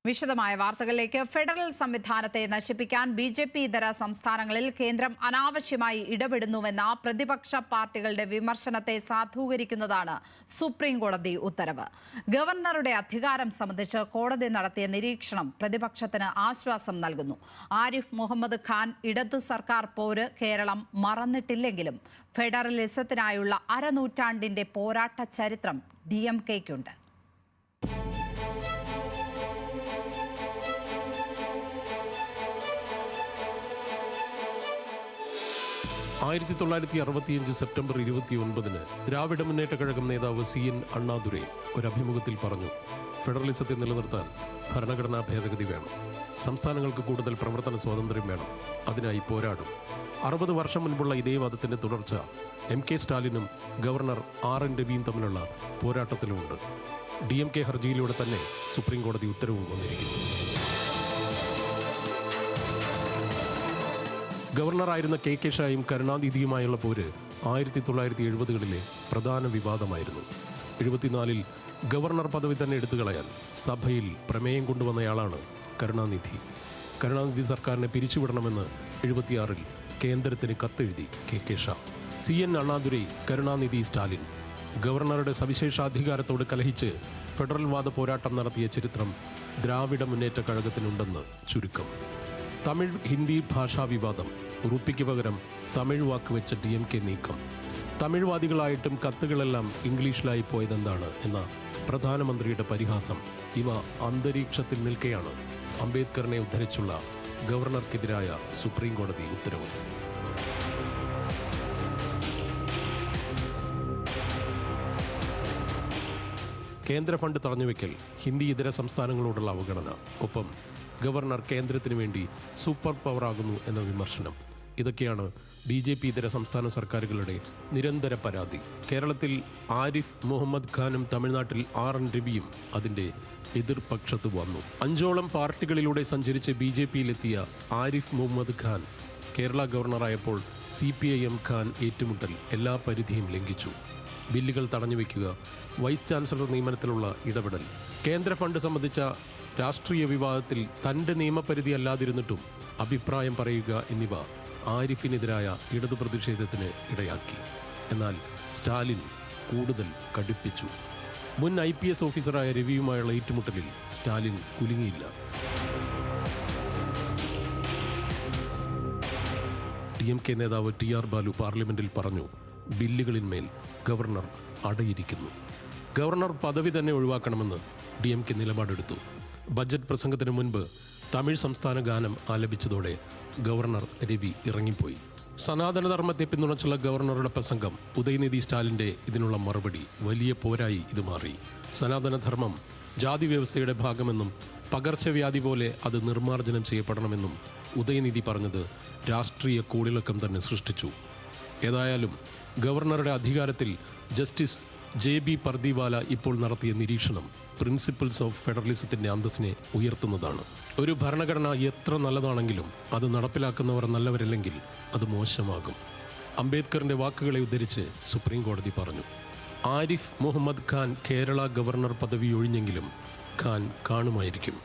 വിശദമായ വാർത്തകളിലേക്ക്. ഫെഡറൽ സംവിധാനത്തെ നശിപ്പിക്കാൻ ബി.ജെ.പി. ഇതര സംസ്ഥാനങ്ങളിൽ കേന്ദ്രം അനാവശ്യമായി ഇടപെടുന്നുവെന്ന പ്രതിപക്ഷ പാർട്ടികളുടെ വിമർശനത്തെ സാധൂകരിക്കുന്നതാണ് സുപ്രീം കോടതി ഉത്തരവ്. ഗവർണറുടെ അധികാരം സംബന്ധിച്ച് കോടതി നടത്തിയ നിരീക്ഷണം പ്രതിപക്ഷത്തിന് ആശ്വാസം നൽകുന്നു. ആരിഫ് മുഹമ്മദ് ഖാൻ ഇടതു സർക്കാർ പോര് കേരളം മറന്നിട്ടില്ലെങ്കിലും ഫെഡറലിസത്തിനായുള്ള അരനൂറ്റാണ്ടിന്റെ പോരാട്ട ചരിത്രം DMK-ക്കുണ്ട്. 1965 സെപ്റ്റംബർ 29 ദ്രാവിഡ മുന്നേറ്റ കഴകം നേതാവ് CN അണ്ണാദുരൈ ഒരു അഭിമുഖത്തിൽ പറഞ്ഞു, ഫെഡറലിസത്തെ നിലനിർത്താൻ ഭരണഘടനാ ഭേദഗതി വേണം, സംസ്ഥാനങ്ങൾക്ക് കൂടുതൽ പ്രവർത്തന സ്വാതന്ത്ര്യം വേണം, അതിനായി പോരാടും. 60 വർഷം മുൻപുള്ള ഇതേ വാദത്തിന്റെ തുടർച്ച MK സ്റ്റാലിനും ഗവർണർ RN രവിയും തമ്മിലുള്ള പോരാട്ടത്തിലുമുണ്ട്. DMK ഹർജിയിലൂടെ തന്നെ സുപ്രീം കോടതി ഉത്തരവും വന്നിരിക്കുന്നു. ഗവർണറായിരുന്ന KK ഷായും കരുണാനിധിയുമായുള്ള പോര് 1970-കളിലെ പ്രധാന വിവാദമായിരുന്നു. 74-ൽ ഗവർണർ പദവി തന്നെ എടുത്തുകളയാൻ സഭയിൽ പ്രമേയം കൊണ്ടുവന്നയാളാണ് കരുണാനിധി. കരുണാനിധി സർക്കാരിനെ പിരിച്ചുവിടണമെന്ന് 76-ൽ കേന്ദ്രത്തിന് കത്തെഴുതി KK ഷാ. CN അണ്ണാദുരൈ, കരുണാനിധി, സ്റ്റാലിൻ ഗവർണറുടെ സവിശേഷാധികാരത്തോട് കലഹിച്ച് ഫെഡറൽ വാദ പോരാട്ടം നടത്തിയ ചരിത്രം ദ്രാവിഡ മുന്നേറ്റ കഴകത്തിനുണ്ടെന്ന് ചുരുക്കം. തമിഴ് ഹിന്ദി ഭാഷാ വിവാദം, ഉറുപ്പിക്ക് പകരം തമിഴ് വാക്ക് വെച്ച DMK നീക്കം, തമിഴ്വാദികളായിട്ടും കത്തുകളെല്ലാം ഇംഗ്ലീഷിലായി പോയതെന്താണ് എന്ന പ്രധാനമന്ത്രിയുടെ പരിഹാസം, ഇവ അന്തരീക്ഷത്തിൽ നിൽക്കെയാണ് അംബേദ്കറിനെ ഉദ്ധരിച്ചുള്ള ഗവർണർക്കെതിരായ സുപ്രീം കോടതി ഉത്തരവ്. കേന്ദ്ര ഫണ്ട് തടഞ്ഞുവെക്കൽ, ഹിന്ദി ഇതര സംസ്ഥാനങ്ങളോടുള്ള അവഗണന, ഒപ്പം ഗവർണർ കേന്ദ്രത്തിന് വേണ്ടി സൂപ്പർ പവറാകുന്നു എന്ന വിമർശനം, ഇതൊക്കെയാണ് BJP ഇതര സംസ്ഥാന സർക്കാരുകളുടെ നിരന്തര പരാതി. കേരളത്തിൽ ആരിഫ് മുഹമ്മദ് ഖാനും തമിഴ്നാട്ടിൽ RN രവിയും അതിൻ്റെ എതിർപക്ഷത്ത് വന്നു. 5ഓളം പാർട്ടികളിലൂടെ സഞ്ചരിച്ച് BJP-യിലെത്തിയ ആരിഫ് മുഹമ്മദ് ഖാൻ കേരള ഗവർണറായപ്പോൾ CPIM ഖാൻ ഏറ്റുമുട്ടൽ എല്ലാ പരിധിയും ലംഘിച്ചു. ബില്ലുകൾ തടഞ്ഞുവെക്കുക, വൈസ് ചാൻസലർ നിയമനത്തിലുള്ള ഇടപെടൽ, കേന്ദ്ര ഫണ്ട് സംബന്ധിച്ച രാഷ്ട്രീയ വിവാദത്തിൽ തൻ്റെ നിയമപരിധി അല്ലാതിരുന്നിട്ടും അഭിപ്രായം പറയുക എന്നിവ ആരിഫിനെതിരായ ഇടതു പ്രതിഷേധത്തിന് ഇടയാക്കി. എന്നാൽ സ്റ്റാലിൻ കൂടുതൽ കടുപ്പിച്ചു. മുൻ IPS ഓഫീസറായ രവിയുമായുള്ള ഏറ്റുമുട്ടലിൽ സ്റ്റാലിൻ കുലുങ്ങിയില്ല. DMK നേതാവ് TR ബാലു പാർലമെന്റിൽ പറഞ്ഞു, ബില്ലുകളിന്മേൽ ഗവർണർ അടയിരിക്കുന്നു. ഗവർണർ പദവി തന്നെ ഒഴിവാക്കണമെന്ന് DMK നിലപാടെടുത്തു. ബജറ്റ് പ്രസംഗത്തിന് മുൻപ് തമിഴ് സംസ്ഥാന ഗാനം ആലപിച്ചതോടെ ഗവർണർ രവി ഇറങ്ങിപ്പോയി. സനാതനധർമ്മത്തെ പിന്തുണച്ചുള്ള ഗവർണറുടെ പ്രസംഗം, ഉദയനിധി സ്റ്റാലിൻ്റെ ഇതിനുള്ള മറുപടി, വലിയ പോരായി ഇത് മാറി. സനാതനധർമ്മം ജാതി വ്യവസ്ഥയുടെ ഭാഗമെന്നും പകർച്ചവ്യാധി പോലെ അത് നിർമ്മാർജ്ജനം ചെയ്യപ്പെടണമെന്നും ഉദയനിധി പറഞ്ഞത് രാഷ്ട്രീയ കൂളിളക്കം തന്നെ സൃഷ്ടിച്ചു. ഏതായാലും ഗവർണറുടെ അധികാരത്തിൽ ജസ്റ്റിസ് JB പർദിവാല ഇപ്പോൾ നടത്തിയ നിരീക്ഷണം പ്രിൻസിപ്പിൾസ് ഓഫ് ഫെഡറലിസത്തിൻ്റെ അന്തസ്സിനെ ഉയർത്തുന്നതാണ്. ഒരു ഭരണഘടന എത്ര നല്ലതാണെങ്കിലും അത് നടപ്പിലാക്കുന്നവർ നല്ലവരല്ലെങ്കിൽ അത് മോശമാകും. അംബേദ്കറിൻ്റെ വാക്കുകളെ ഉദ്ധരിച്ച് സുപ്രീം കോടതി പറഞ്ഞു, ആരിഫ് മുഹമ്മദ് ഖാൻ കേരള ഗവർണർ പദവി ഒഴിഞ്ഞെങ്കിലും ഖാൻ കാണുമായിരിക്കും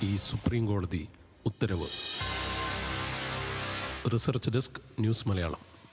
ഈ സുപ്രീം കോടതി ഉത്തരവ്. Research desk, news Malayalam.